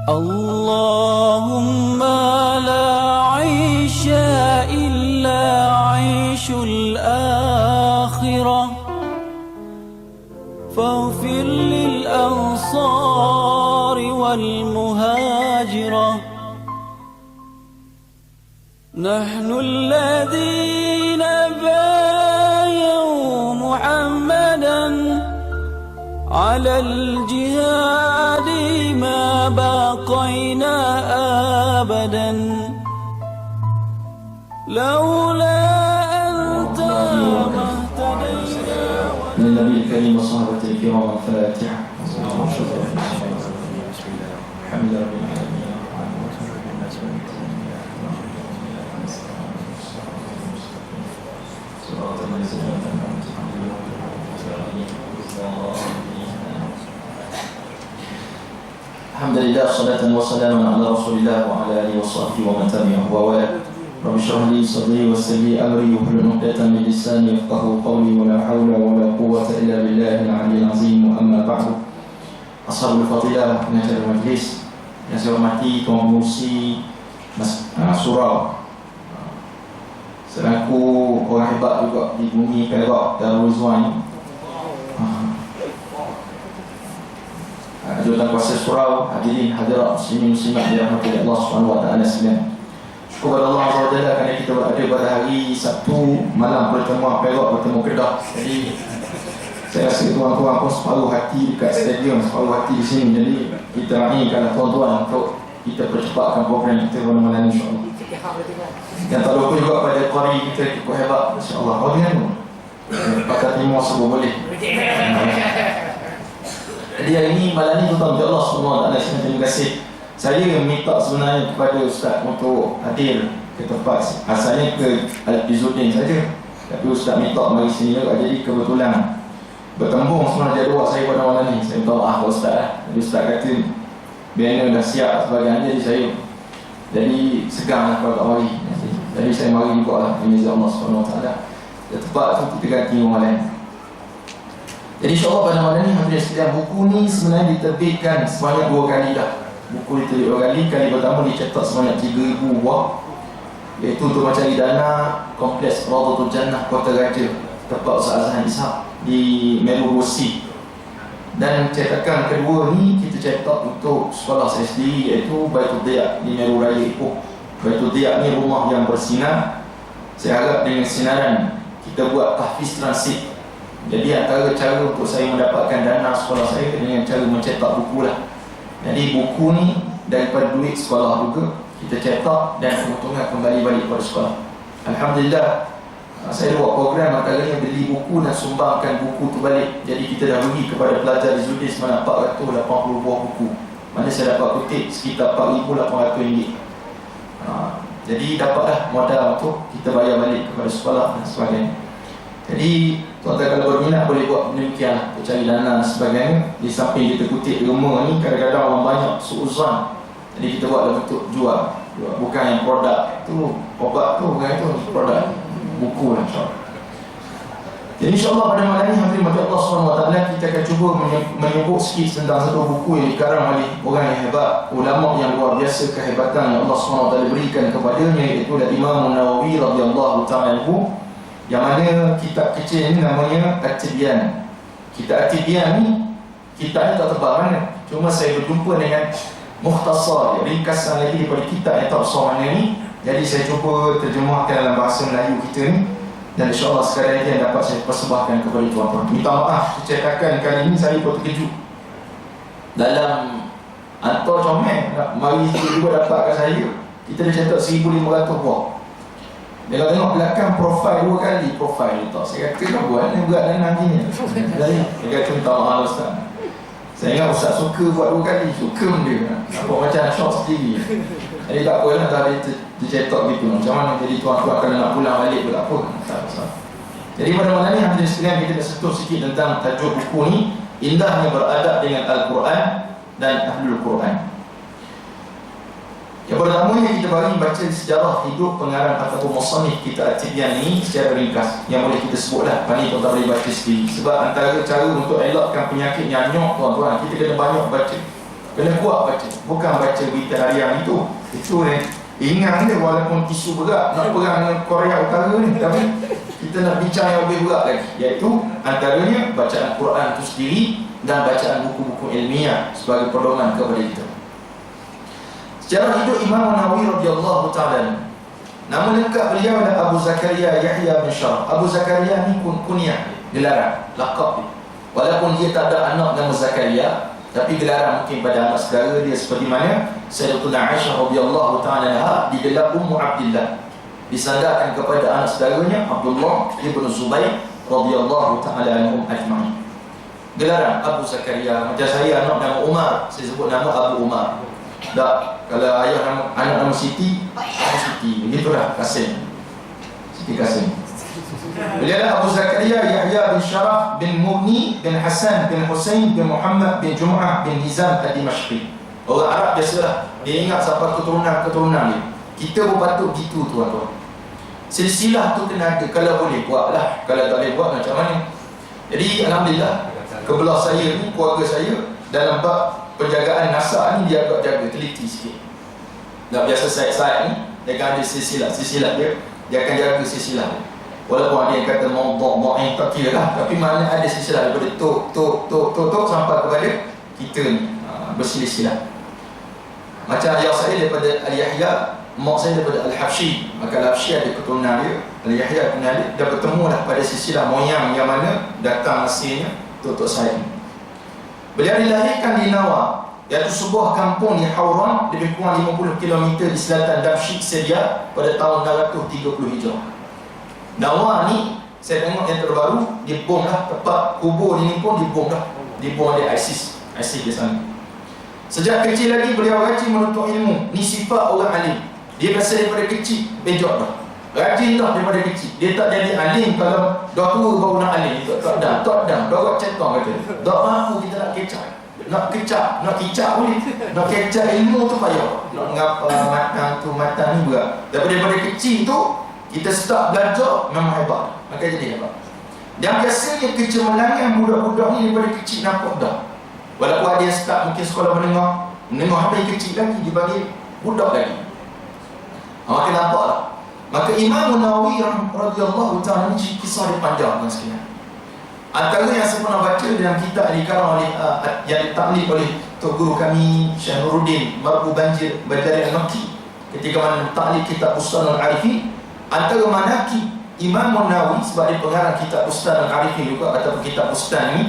اللهم لا عيش إلا عيش الآخرة فاغفر للأنصار والمهاجرة نحن الذين بايعوا محمدا على الجهاد ما بقينا أبدا لولا أنت ما اهتدينا. للنبي الكريم وصحبه الكرام الفاتحة. الحمد لله رب العالمين. Alhamdulillah, salatan wa salaman ala Rasulillah wa ala alihi wa sahbihi wa man tabi'ahu wa wala. Rabbi shrah li sadri wa yassir li amri wahlul 'uqdatam min lisani yafqahu qawli wa la hawla wa la quwwata illa billahil 'aliyyil 'azim. Wa amma ba'du. Ashabul fadilah, pengacara majlis yang saya hormati, Tuan Pengurusi Surau, selaku orang hebat juga di bumi Perak Darul Rizwan, Jurutan Kuasa Surau, hadirin hadirat muslimin muslimat dirahmati Allah Subhanahu wa taala sekalian. Syukur kepada Allah Azza wa Jalla kerana kita berada pada hari Sabtu malam pertemuan Perak bertemu Kedah. Jadi saya rasa tuan-tuan pun separuh hati dekat stadium, separuh hati di sini. Jadi kita raihkan tuan-tuan untuk kita percepatkan program kita pada malam ini, insya-Allah. Dan tak lupa juga pada qari kita cukup hebat, insya-Allah. Qari kan Pakar Timur semua boleh. Jadi hari ini malam ini tuan-tuan Allah semua tak ada terima kasih. Saya minta sebenarnya kepada Ustaz untuk hadir ke tempat asalnya ke Al-Izzuddin saja, tapi Ustaz minta mari sini juga. Jadi kebetulan bertembung sebenarnya jadual saya pada malam ni. Saya minta maaf Ustaz lah. Jadi Ustaz kata banner dah siap sebagainya, jadi saya segang lah kalau tak mari. Jadi saya mari juga lah dengan izin Allah SWT. Dan tempat tu kita ganti orang lain. Jadi insyaAllah pada malam ni hampir sekalian, buku ni sebenarnya diterbitkan sebanyak 2 kali dah. Buku diterbit 2 kali. Kali pertama dicetak sebanyak 3,000 buah, iaitu untuk mencari dana kompleks Rawdatul Jannah Kota Raja, tempat Ustaz Azhan Ishaq di Meru Rosi. Dan cetakan kedua ni kita cetak untuk sekolah saya sendiri, iaitu Baitul Diyak di Meru Raya Ipoh. Baitul Diyak ni rumah yang bersinar. Saya harap dengan sinaran kita buat tahfiz transit. Jadi antara cara untuk saya mendapatkan dana sekolah saya dengan cara mencetak buku lah. Jadi buku ni daripada duit sekolah juga kita cetak dan keuntungan kembali balik pada sekolah. Alhamdulillah, saya buat program antaranya beli buku dan sumbangkan buku tu balik. Jadi kita dah bagi kepada pelajar di Zuddin sebanyak 480 buah buku. Mana saya dapat kutip sekitar RM4,800. Jadi dapatlah modal untuk kita bayar balik kepada sekolah dan sebagainya. Jadi tuan-tuan kalau berminat boleh buat demikian lah, untuk cari dana dan sebagainya. Di samping kita kutip rumah ni, kadang-kadang orang banyak suuzan. Jadi kita buat dalam bentuk jual, bukan yang produk tu, obat tu, bukan itu produk, buku lah insyaAllah. Jadi insyaAllah pada malam ni hampir mati Allah SWT, kita akan cuba menyebut sikit tentang satu buku yang dikarang oleh orang yang hebat, ulama yang luar biasa kehebatan yang Allah SWT berikan kepadanya, iaitu Imam Nawawi radhiyallahu ta'ala anhu, yang mana kitab kecil ni namanya At-Tibyan. Kitab At-Tibyan ni, kitab ni tak tebal mana, cuma saya berjumpa dengan mukhtasar, ringkasan lagi daripada kitab yang tak besar mana ni. Jadi saya cuba terjemahkan dalam bahasa Melayu kita ni, dan insyaAllah sekali lagi yang dapat saya persembahkan kepada tuan-tuan. Minta maaf, cetakan kali ini saya pun terkejut. Dalam hantar comel, mari tiba-tiba dapatkan saya, kita dah cetak 1,500 buah. Dia kalau tengok belakang profil 2 kali, profil ni tak. Saya kata kau buat ni berat dan nantinya. Dia kata minta maaf Ustaz. Saya ingat Ustaz suka buat 2 kali, suka dia. Nampak macam short sendiri. Jadi tak apalah, dah dia cetak gitu. Macam mana jadi tuan-tuan kalau nak pulang balik pun tak apa. Tak apa. Jadi pada malam ni hadirin sekalian, kita dah sentuh sikit tentang tajuk buku ni, indahnya beradab dengan Al-Quran dan Ahlul Quran. Yang pertamanya kita bagi baca sejarah hidup pengarang ataupun musannif kitab At-Tibyan ini secara ringkas, yang boleh kita sebutlah. Pani tuan-tuan boleh baca sendiri. Sebab antara cara untuk elakkan penyakit nyanyuk tuan-tuan, kita kena banyak baca. Kena kuat baca. Bukan baca berita harian itu. Itu ni ingat dia walaupun isu berat nak perang dengan Korea Utara ni, tapi kita nak bincang yang lebih berat lagi, iaitu antaranya bacaan Quran itu sendiri dan bacaan buku-buku ilmiah sebagai pedoman kepada kita. Sejarah hidup Imam Nawawi radhiyallahu ta'ala. Nama lengkap beliau adalah Abu Zakaria Yahya bin Sharaf. Abu Zakaria ni kunyah, gelaran, laqab dia. Walaupun dia tak ada anak nama Zakaria, tapi gelaran mungkin pada anak saudara dia, seperti mana Sayyidatuna Aisyah radhiyallahu ta'ala digelar Ummu Abdillah, disandarkan kepada anak saudaranya Abdullah ibn Zubair radhiyallahu ta'ala anhum ajma'in. Gelaran Abu Zakaria. Macam saya anak nama Umar, saya sebut nama Abu Umar. Tak, kalau ayah nama, anak nama Siti, Abu Siti. Begitulah Kasim, Siti Kasim. Beliau adalah Abu Zakaria Yahya bin Sharaf bin Mughni bin Hasan bin Husain bin Muhammad bin Jum'ah bin Hizam al-Dimashqi. Orang Arab biasalah, dia ingat sampai keturunan dia. Kita pun patut gitu tuan-tuan. Silsilah tu kena ada. Kalau boleh buatlah, kalau tak boleh buat macam mana. Jadi Alhamdulillah, kebelah saya ni, keluarga saya dalam bab penjagaan nasab ni dia agak jaga, teliti sikit. Tak biasa Said ni, dia akan ada silsilah dia akan jaga silsilah dia. Walaupun ada yang kata mawdu' tak kira lah, tapi mana ada silsilah daripada tok sampai kepada kita ni, bersilsilah. Macam ayah saya daripada Al-Yahya, mak saya daripada Al-Habsyi. Maka Al-Habsyi ada keturunan dia, Al-Yahya keturunan dia. Dah bertemu lah pada silsilah moyang yang mana datang hasilnya tok saya. Beliau dilahirkan di Nawa, iaitu sebuah kampung di Hauran, lebih kurang 50 km di selatan Damsyik, Syria, pada tahun 630 Hijrah. Nawa ni, saya tengok yang terbaru, dibom lah, tempat kubur ini pun dibom lah. Dibom oleh ISIS di sana. Sejak kecil lagi beliau rajin menuntut ilmu. Ni sifat orang alim. Dia biasa daripada kecil bejok dah. Rajin dah daripada kecil. Dia tak jadi alim kalau dah tua baru nak alim. Tak dah buat centong kata. Tak mampu kita nak kecap. Nak kicap boleh. Nak kecap ilmu tu payah. Nak ngapa matang ni berat. Daripada kecil tu kita start belajar memang hebat. Maka jadi hebat. Dan biasanya kecemerlangan budak-budak ni daripada kecil nampak dah. Walaupun ada yang start mungkin sekolah menengah habis kecil lagi, dibagi budak lagi. Maka nampak lah. Maka Imam Nawawi radhiyallahu ta'ala ni kisah dia panjang kan sekalian. Antara yang saya pernah baca dalam kitab dikarang oleh yang ditaklif oleh Tok Guru kami Syekh Nuruddin Marbu Banjir Badari Al-Makki ketika mana taklif kitab Bustanul Arifin, antara manaqib Imam Nawawi sebab dia pengarang kitab Bustanul Arifin juga ataupun kitab Bustan ni,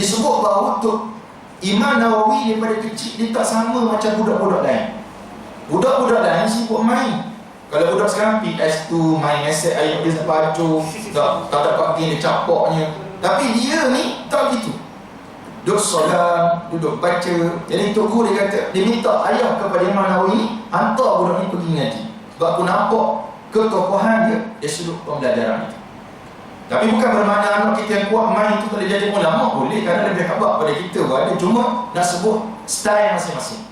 disebut bahawa Tok Imam Nawawi daripada kecil dia tak sama macam budak-budak lain. Budak-budak lain sibuk main. Kalau budak sekarang PS2 main aset ayat dia sampai hancur, tak dapat game dia capoknya. Tapi dia ni tak gitu. Duduk solat, duduk baca. Jadi Tok Guru dia kata, dia minta ayah kepada Imam Nawawi ni hantar budak ni pergi ngaji. Sebab aku nampak ketokohan dia sudut pembelajaran itu. Tapi bukan bermakna anak kita yang kuat main tu boleh jadi ulama, boleh, kerana lebih hebat pada kita ada. Cuma nak sebut style masing-masing.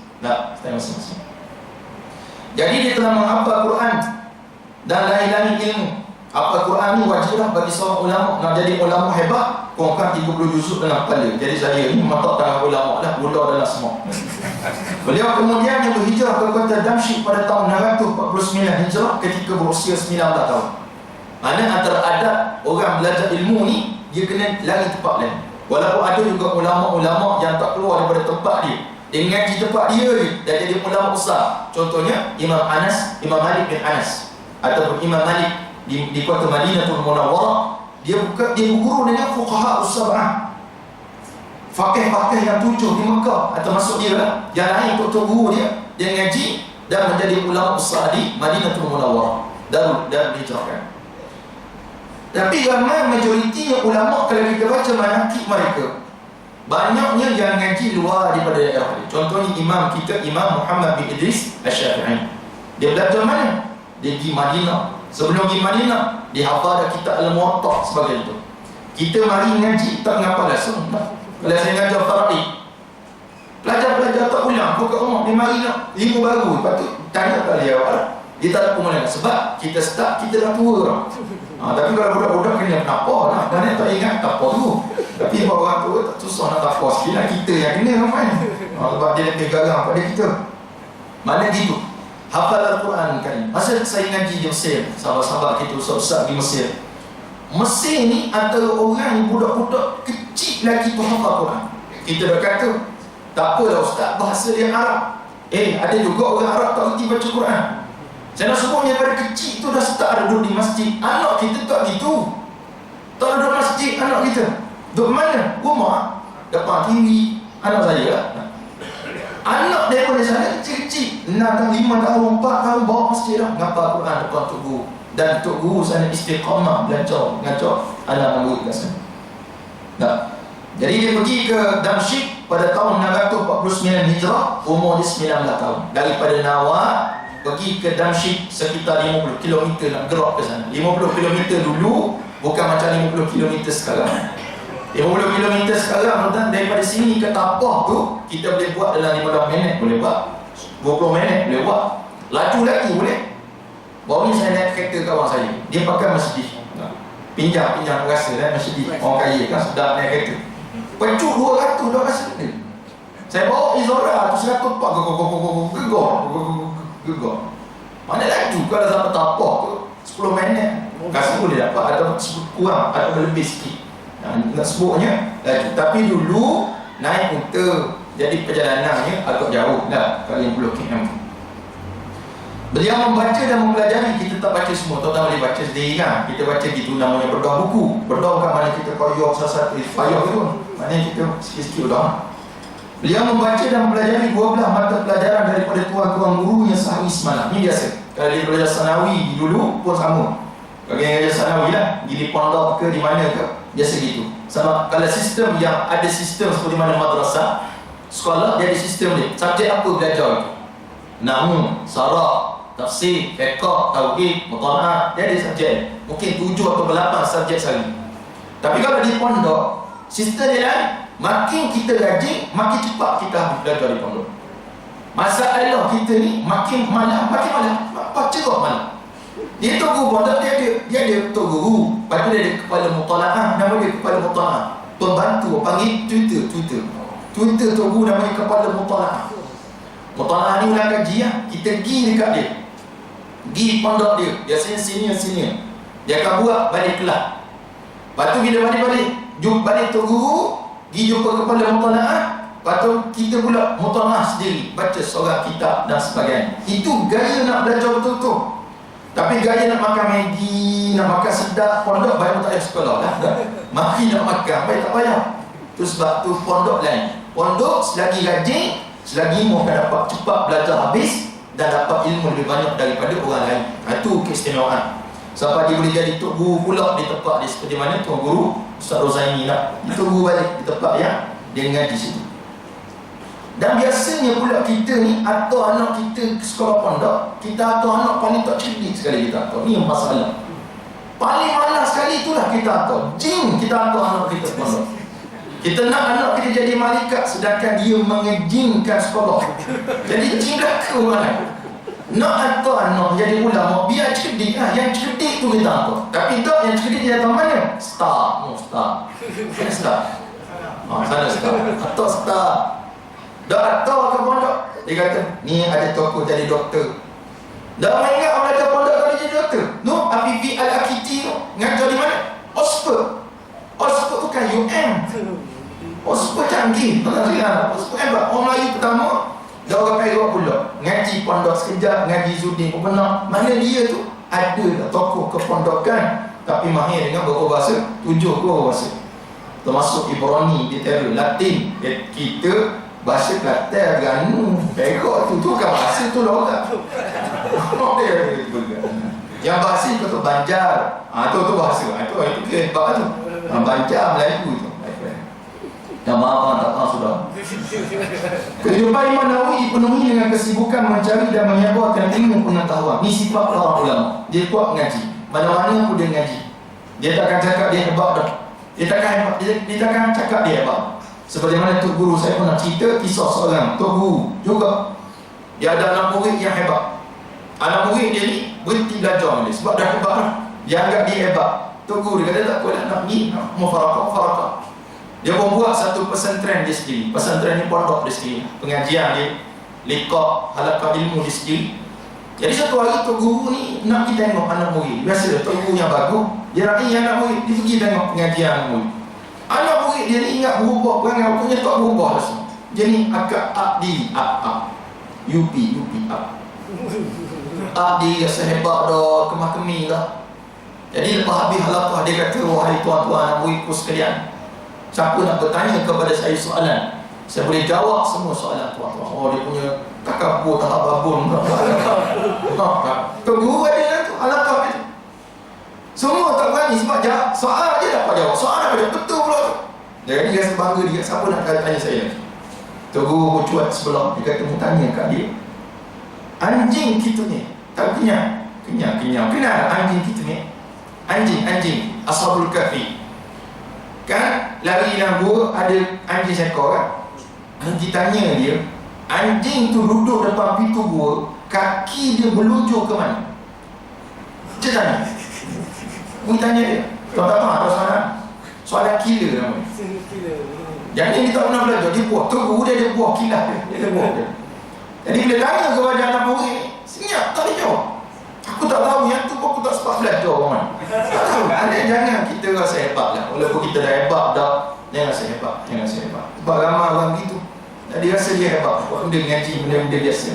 Style masing-masing. Jadi dia telah menghafal Quran dan lain-lain ilmu. Hafal Quran ni wajiblah bagi seorang ulama. Nak jadi ulama hebat, kurangkan 30 juzuk dalam kepala. Jadi saya ni mata tangan ulama lah, budak dalam semua. Beliau kemudian yang berhijrah ke kota Damsyik pada tahun 649 Hijrah ketika berusia 19 tahun. Mana antara adab orang belajar ilmu ni, dia kena lari tempat lain. Walaupun ada juga ulama-ulama yang tak keluar daripada tempat dia, dia ngaji tempat dia dah jadi ulama besar. Contohnya Imam Malik bin Anas ataupun Imam Malik di kota Madinatul Munawwarah. Dia berguru dengan fuqaha us-sab'ah, fakih-fakih yang 7 di Mekah, atau masuk dia lah. Yang lain untuk guru dia ngaji dan menjadi ulama besar di Madinatul Munawwarah, Darul Hijrah. Tapi ramai majoritinya ulama, kalau kita baca manaqib mereka, banyaknya yang ngaji luar daripada daerah dia. Contohnya imam kita, Imam Muhammad bin Idris Asy-Syafi'i. Dia belajar mana? Dia pergi Madinah. Sebelum pergi Madinah, dia hafal dah kitab Al-Muwatta sebagai itu. Kita mari ngaji tak ngapa langsung. Kalau saya ngajar Faraid, pelajar-pelajar tak ulang, kau kat rumah, dia mari nak ilmu baru. Lepas tu tanya kat dia awak, dia tak ada pemulihan. Sebab kita start, kita dah tua orang. Tapi kalau budak-budak kena kenapa lah, dan tak ingat tak apa tu. Tapi bawa orang tua tak susah nak tak apa sikit lah, kita yang kena ramai. Sebab dia lebih garang pada kita. Mana gitu? Hafal Al-Quran kan. Masa saya ngaji di Mesir, sahabat-sahabat kita, ustaz-ustaz di Mesir. Mesir ni antara orang budak-budak kecil lagi tu hafal Quran. Kita dah kata, tak apalah ustaz, bahasa dia Arab. Ada juga orang Arab tak kerti baca Quran. Saya nak sebutnya pada kecil tu dah start ada duduk di masjid. Anak kita tak gitu. Tak duduk masjid anak kita. Duduk mana? Rumah. Depan TV. Anak saya. Anak daripada sana kecil-kecil 6 tahun, 5 tahun, 4 tahun bawa masjid dah. Ngapa Quran depan Tok Guru. Dan Tok Guru sana istiqamah belajar ngajar anak murid kat sana. Tak. Jadi dia pergi ke Damsyik pada tahun 649 Hijrah, umur dia 19 tahun. Daripada Nawar pergi ke Damsyik sekitar 50 km nak gerak ke sana. 50 km dulu bukan macam 50 km sekarang. 50 km sekarang tuan, daripada sini ke Tapah tu kita boleh buat dalam 15 minit, boleh buat 20 minit boleh buat. Laju lagi boleh. Baru ni saya naik kereta kawan saya, dia pakai Mercedes. Pinjam rasa Mercedes. Orang kaya kan sedap naik kereta. Pecut 200 dah rasa dia. Saya bawa Izora tu 100 pak gegor. Mana laju kalau sampai Tapah tu 10 minit. Kasi boleh dapat atau kurang atau lebih sikit. Nak sebutnya laju. Tapi dulu naik unta, jadi perjalanannya agak jauh dah, kali 50 km. Beliau membaca dan mempelajari. Kita tak baca semua, tuan-tuan boleh baca sendiri kan. Kita baca gitu, namanya berdoa buku. Berdoa bukan mana kita koyok satu payah tu, maknanya kita sikit-sikit berdoa. Beliau membaca dan mempelajari 12 mata pelajaran daripada tuan-tuan guru yang sehari semalam. Ini biasa. Kalau dia belajar sanawi dulu pun sama. Kalau yang belajar sanawi lah, di pondok ke di mana ke, biasa gitu. Sama kalau sistem yang ada sistem seperti mana madrasah, sekolah dia ada sistem dia. Subjek apa belajar itu? Nahwu, sarah, tafsir, fiqh, tauhid, mutalaah, dia ada subjek. Mungkin 7 atau 8 subjek sehari. Tapi kalau di pondok, sistem dia lain. Makin kita rajin, makin cepat kita habis belajar di pondok. Masalah kita ni makin malam, baca kok malam. Dia tu guru pondok, dia ada tu guru. Lepas tu dia ada kepala mutalaah, nama dia kepala mutalaah. Pembantu panggil Twitter tu guru namanya kepala mutalaah. Mutalaah ni ulang kaji lah. Kita pergi dekat dia, pergi pondok dia. Biasanya senior. Dia akan buat balik kelas. Lepas tu bila balik jumpa balik tu guru, pergi jumpa kepala mutalaah. Lepas tu kita pula mutalaah sendiri, baca seorang kitab dan sebagainya. Itu gaya nak belajar betul-betul. Tapi gaya nak makan Maggi, nak makan sedap, pondok baik tak payah sekolah lah. Mari nak makan, baik tak payah. Itu sebab tu pondok lain. Pondok selagi rajin, selagi mau akan dapat cepat belajar habis dan dapat ilmu lebih banyak daripada orang lain. Itu keistimewaan. Sampai dia boleh jadi tok guru pula di tempat dia, seperti mana tuan guru Ustaz Rozaini nak tok guru balik di tempat yang dia ngaji situ. Dan biasanya pula kita ni atau anak kita ke sekolah pondok, kita atau anak paling tak cerdik sekali kita atau. Ni yang masalah. Paling malas sekali itulah kita atau. Jin kita atau anak kita pondok. Kita nak anak kita jadi malaikat sedangkan dia mengejinkan sekolah. Jadi jin dah ke mana? Nak atau anak jadi ulama, biar cerdik lah. Yang cerdik tu kita atau. Tapi tak, yang cerdik dia datang mana? Star. Sana star. Atau star. Dah tahu ke pondok, dia kata ni ada tokoh jadi doktor. Dah main ingat orang ada pondok kalau jadi doktor. No, Afifi Al-Akiti tu ngajar di mana? Oxford bukan UM. Oxford canggih. Oxford hebat. Orang Melayu pertama, dah orang Perak pula ngaji pondok sekejap, ngaji Zudin pun pernah. Mana dia tu ada tokoh kepondokan tapi mahir dengan beberapa bahasa, 7 bahasa. Termasuk Ibrani, dia Latin. Kita bahasa Kelantan, Ganu, Perak tu kan bahasa tu lah orang. Yang bahasa tu Banjar. Tu bahasa. Itu hebat tu. Banjar Melayu tu. Yang maaf tak tahu sudah. Kehidupan Imam Nawawi dipenuhi dengan kesibukan mencari dan menyebarkan ilmu pengetahuan. Ini sifat orang ulama. Dia kuat mengaji. Mana-mana pun dia mengaji. Dia takkan cakap dia hebat dah. Dia takkan cakap dia hebat. Seperti mana Tok Guru saya pernah cerita kisah seorang Tok Guru juga. Dia ada anak murid yang hebat. Anak murid dia ni berhenti belajar dia sebab dah hebat lah. Dia anggap dia hebat. Tok Guru dia kata tak apa nak pergi mufarakah. Dia pun buat satu pesantren di sendiri. Pesantren ni pondok di sendiri. Pengajian dia, liqa, halaqah ilmu di sendiri. Jadi satu hari tu guru ni nak pergi tengok anak murid. Biasa tu guru yang bagus, dia nak anak murid, dia pergi tengok pengajian anak murid. Anak murid dia ni ingat berubah perangai, punya tak berubah langsung. Dia ni agak diri, UP, diri rasa hebat dah, kemah-kemih dah. Jadi lepas habis halaqah dia kata, wahai tuan-tuan dan muridku sekalian, siapa nak bertanya kepada saya soalan, saya boleh jawab semua soalan tuan-tuan. Oh, dia punya takabur, tahababun. Guru ada tu, halaqah dia. Semua tak berani sebab soal dia dapat jawab. Soal dapat jawab, betul pula tu. Jadi dia rasa bangga dia, siapa nak tanya saya? Tu guru pun cuat sebelah, dia kata, tanya kat dia. Anjing kita ni, tak kenyang. Kenal anjing kita ni? Anjing, Ashabul Kahfi. Kan lari lambu, ada anjing seekor kan. Nanti tanya dia, anjing tu duduk depan pintu gua, kaki dia meluncur ke mana? Dia tanya. Gua tanya dia. Tuan-tuan ada soalan killer namanya. Yang ni kita pernah belajar, dia buah. Tu guru dia ada buah kilat dia. Dia ada buah dia. Jadi bila tanya kepada anak murid, senyap, tak ada jawab. Aku tak tahu, yang tu pun aku tak sempat belajar orang. Tak tahu, jangan kita rasa hebat lah. Walaupun kita dah hebat dah, jangan rasa hebat. Sebab ramai orang gitu. Jadi rasa dia hebat, buat benda ngaji, benda-benda biasa.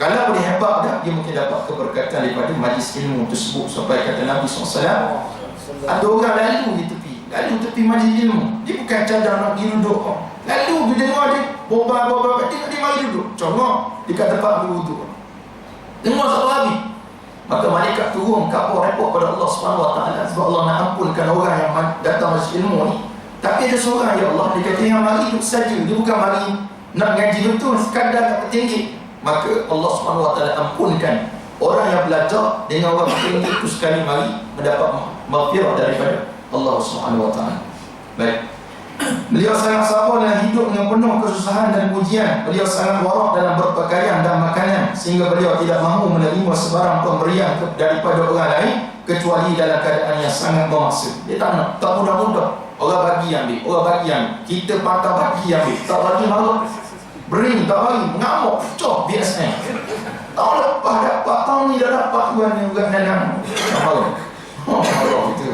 Kalau dia hebat dah, dia mungkin dapat keberkatan daripada majlis ilmu tersebut. Sampai kata Nabi SAW, ada orang lalu di tepi majlis ilmu. Dia bukan cadang nak pergi duduk. Lalu dia dengar dia berbual, dia mari duduk. Contoh, dekat tempat duduk. Dengar satu habis. Maka malaikat turun kapal repot pada Allah SWT. Sebab Allah nak ampunkan orang yang datang majlis ilmu ni. Tapi ada seorang, ya Allah, dia kata yang mari itu saja. Dia bukan mari nak ngaji betul, sekadar nak bertinggi. Maka Allah SWT ampunkan orang yang belajar dengan orang bertinggi itu sekali mari mendapat maghfirah daripada Allah SWT. Baik. Beliau sangat sabar dan hidup dengan penuh kesusahan dan ujian. Beliau sangat warak dalam berpakaian dan makanan, sehingga beliau tidak mahu menerima sebarang pemberian daripada orang lain kecuali dalam keadaan yang sangat memaksa. Dia tak nak, tak mudah-mudah. Orang bagi ambil, kita patah bagi ambil, tak bagi malu, bering tak bagi, mengamuk, cok biasa. Tahun lepas dapat, tahun ni dah dapat tuan ni juga nanam. Tak malu. Allah itu.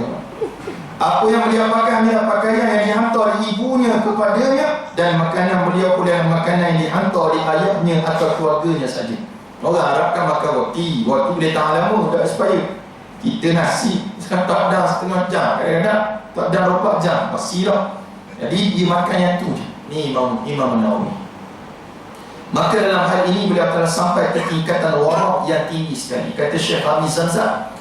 Apa yang beliau pakai adalah pakaian yang dihantar ibunya kepadanya, dan makanan beliau pula yang makanan yang dihantar di ayahnya atau keluarganya saja. Orang Arab kan makan roti boleh tahan lama, tak expired. Kita nasi tak ada setengah jam, kadang-kadang tak ada 24 jam, pasti lah. Jadi dia makan yang tu je. Ni Imam Nawawi. Maka dalam hal ini beliau telah sampai ke tingkatan warak yang tinggi sekali. Kata Syekh Hamid Zanzar,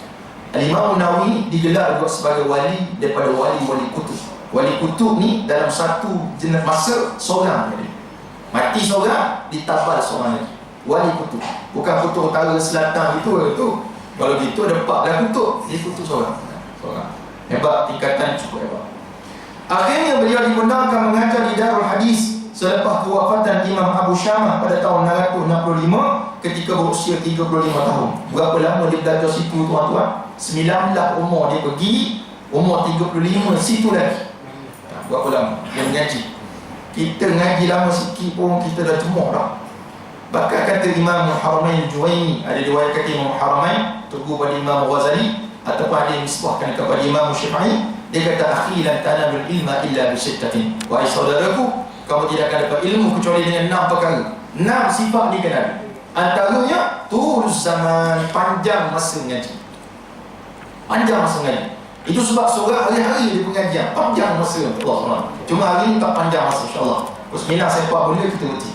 Imam Nawawi digelar juga sebagai wali daripada wali-wali kutub. Wali kutub ni dalam satu jenis masa seorang jadi. Mati seorang, ditabal seorang lagi. Wali kutub. Bukan kutub utara selatan itu. Kalau gitu ada 4 kutub, dia kutub seorang. Hebat, tingkatan cukup hebat. Akhirnya beliau dibenarkan mengajar di Darul Hadis selepas kewafatan Imam Abu Syamah pada tahun 965 ketika berusia 35 tahun. Berapa lama dia belajar situ tuan-tuan? 19 umur dia pergi, umur 35 situ lagi. Berapa lama dia mengaji? Kita ngaji lama sikit pun kita dah cemuk dah. Bahkan kata Imam Haramain Juwaini, ada riwayat kata Imam Haramain tegur pada Imam Ghazali ataupun ada yang misbahkan kepada Imam Syafi'i, dia kata akhi lan tanalul ilma illa bi sittatin. Wahai saudaraku, kamu tidak akan dapat ilmu kecuali dengan 6 perkara. 6 sifat dikenali. Antaranya tulus zaman, panjang masa ngaji. Panjang masa ngaji. Itu sebab seorang hari-hari dia pengajian, panjang masa Allah. Cuma hari ni tak panjang masa, insya-Allah. Bismillah saya buat benda kita berhenti.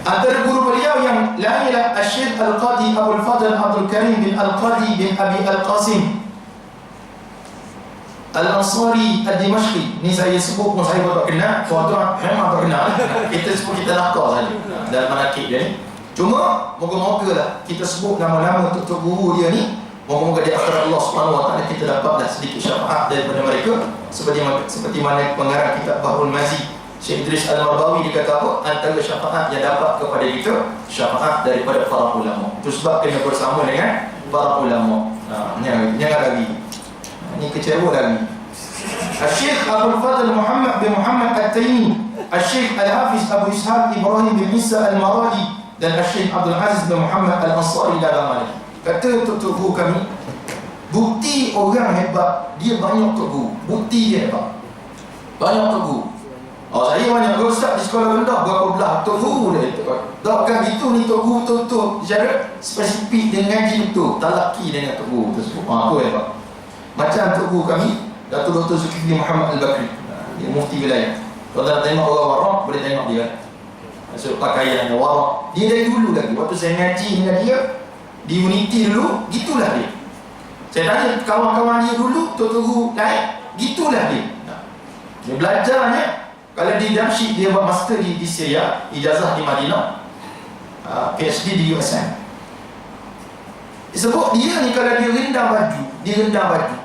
Antara guru beliau yang lain ialah Syekh Al-Qadi Abdul Fadl Abdul Karim bin Al-Qadi bin Abi Al-Qasim Al-Ansari Al-Dimashqi. Ni saya sebut pun saya tak kenal. Tuan-tuan memang tak kenal. Kita sebut kita nakal saja dalam manakib dia ni. Cuma moga-moga lah kita sebut nama-nama untuk guru dia ni, moga-moga di akhirat Allah Subhanahu Wa Taala kita dapatlah sedikit syafaat daripada mereka, seperti mana pengarang kitab Bahrul Mazi Syekh Idris Al-Marbawi dia kata apa? Antara syafaat yang dapat kepada kita, syafaat daripada para ulama. Itu sebab kena bersama dengan para ulama. Jangan lagi. Ini kecewa lagi. Syekh Abdul Fadl Muhammad bin Muhammad At-Taimi, Syekh Al-Hafiz Abu Ishaq Ibrahim bin Isa Al-Maradi, dan Syekh Abdul Aziz bin Muhammad Al-Ansari dalam hal ini. Kata tok guru kami, bukti orang hebat, dia banyak tok guru. Bukti dia hebat, banyak tok guru. Saya banyak ustaz di sekolah rendah, berapa belah tok guru dia. Tak kan gitu ni tok guru betul-betul secara spesifik dengan ngaji betul, tak laki dengan tok guru tersebut. Tu hebat. Macam tok guru kami, Datuk Dr. Zulkifli Muhammad Al-Bakri, dia mufti wilayah. Kalau nak tengok orang warak, boleh tengok dia. Maksud pakaiannya warak. Dia dari dulu lagi, waktu saya ngaji dengan dia di Unity dulu, gitulah dia. Saya tanya kawan-kawan dia dulu, tok guru naik, gitulah dia. Dia belajarnya, kalau di Jamshid dia buat master di Syria, ijazah di Madinah, PhD di USM. Sebab dia ni kalau dia rendam baju,